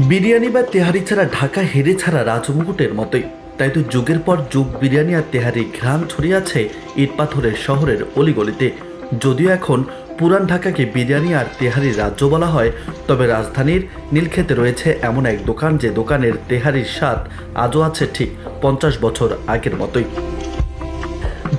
বিরিয়ানি বা তেহারি ছাড়া ঢাকা হেরে ছাড়া রাজমুকুটের মতোই, তাই তো যুগের পর যুগ বিরিয়ানি আর তেহারি ঘ্রাণ ছড়িয়ে আছে ইট পাথরের শহরের অলিগলিতে। যদিও এখন পুরান ঢাকাকে বিরিয়ানি আর তেহারির রাজ্য বলা হয়, তবে রাজধানীর নীলক্ষেতে রয়েছে এমন এক দোকান, যে দোকানের তেহারির স্বাদ আজও আছে ঠিক 50 বছর আগের মতোই।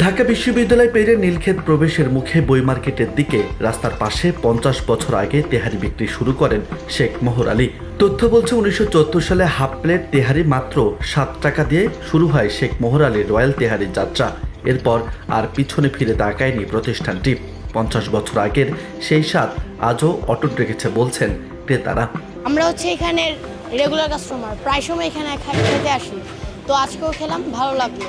ঢাকা বিশ্ববিদ্যালয় পেরিয়ে নীলক্ষেত প্রবেশের মুখে বই মার্কেটের দিকে রাস্তার পাশে 50 বছর আগে তেহারি বিক্রি শুরু করেন শেখ মোহর আলী। তথ্য বলছে 1974 সালে হাফ প্লেট তেহারি মাত্র 7 টাকা দিয়ে শুরু হয় শেখ মোহর আলীর রয়্যাল তেহারির যাত্রা। এরপর আর পিছনে ফিরে তাকায়নি প্রতিষ্ঠানটি। 50 বছর আগের সেই স্বাদ আজও অটুট রেখেছে বলছেন ক্রেতারা। আমরা এখানের রেগুলার কাস্টমার, প্রায় সময় এখানে খেতে আসি, তো আজকেও খেলাম, ভালো লাগলো,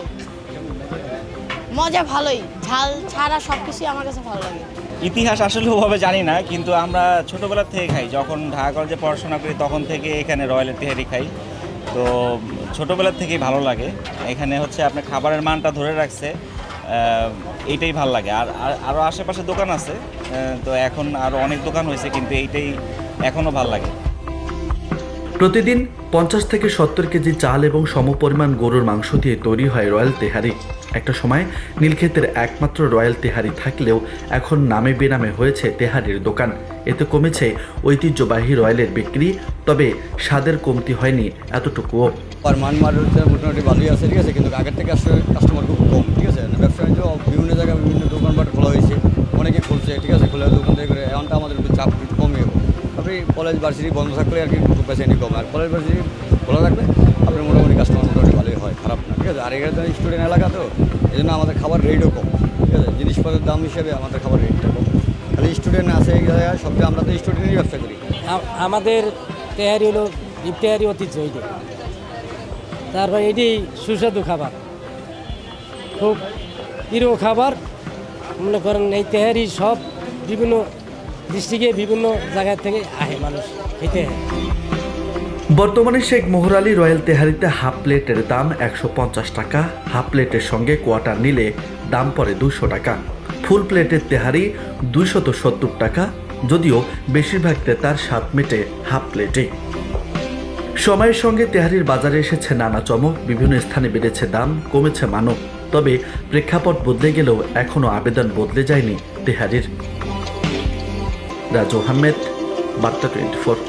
মজা ভালোই, ঝাল ছাড়া সবকিছু আমার কাছে ভালো লাগে। ইতিহাস আসলে ওভাবে জানি না, কিন্তু আমরা ছোটোবেলা থেকে খাই, যখন ঢাকা কলেজে পড়াশোনা করি তখন থেকে এখানে রয়্যাল তেহারি খাই, তো ছোটোবেলার থেকেই ভালো লাগে। এখানে আপনার খাবারের মানটা ধরে রাখছে, এইটাই ভালো লাগে। আর আরও আশেপাশে দোকান আছে, তো এখন আরও অনেক দোকান হয়েছে, কিন্তু এইটাই এখনও ভালো লাগে। প্রতিদিন 50 থেকে 70 কেজি চাল এবং সমপরিমাণ গরুর মাংস দিয়ে তৈরি হয় রয়্যাল তেহারি। একটা সময় নীলক্ষেতের একমাত্র রয়্যাল তেহারি থাকলেও এখন নামে বেনামে হয়েছে তেহারির দোকান। এতে কমেছে ঐতিহ্যবাহী রয়্যালের বিক্রি, তবে স্বাদের কমতি হয়নি এতটুকুও। মোটামুটি ভালোই আছে, ঠিক আছে, কিন্তু আগের থেকে আসলে কাস্টমার খুব কম, ঠিক আছে। ব্যবসা বাণিজ্য বিভিন্ন জায়গায় বিভিন্ন দোকানপাট খোলা হয়েছে, অনেকে খুলছে, ঠিক আছে, খোলা দোকান থেকে করে এমনটা আমাদের একটু চাপ কমে যাবো। আপনি কলেজ ভার্সিটি বন্ধ থাকলে আর কি বেশি কম, আর কলেজ ভার্সিটি খোলা থাকলে আপনার মোটামুটি কাস্টমার মোটামুটি ভালোই হয়, খারাপ না, ঠিক আছে। আর এখানে স্টুডেন্ট এলাকা, তো এই জন্য আমাদের খাবার রেটও কম, ঠিক আছে। জিনিসপত্রের দাম হিসেবে আমাদের খাবার রেটটা কম, খালি স্টুডেন্ট আছে এই জায়গায়, সবচেয়ে আমরা তো স্টুডেন্টই ব্যবসা করি। আমাদের তেহারি হলো তেহারি ঐতিহ্য, এইটা, তারপর এটি সুস্বাদু খাবার, খুব প্রিয় খাবার। মনে করেন এই তেহারি সব বিভিন্ন ডিস্ট্রিক্টে বিভিন্ন জায়গা থেকে আহে মানুষ খেতে। বর্তমানে শেখ মোহর আলী রয়্যাল তেহারিতে হাফ প্লেটের দাম 150 টাকা, হাফ প্লেটের সঙ্গে কোয়ার্টার নিলে দাম পড়ে 200 টাকা। ফুল প্লেটের তেহারি 270 টাকা, যদিও বেশিরভাগ ক্রেতার স্বাদ মেটে হাফ প্লেটে। সময়ের সঙ্গে তেহারির বাজারে এসেছে নানা চমক, বিভিন্ন স্থানে বেড়েছে দাম, কমেছে মানও, তবে প্রেক্ষাপট বদলে গেলেও এখনও আবেদন বদলে যায়নি তেহারির। রাজু আহমেদ, বার্তা 24।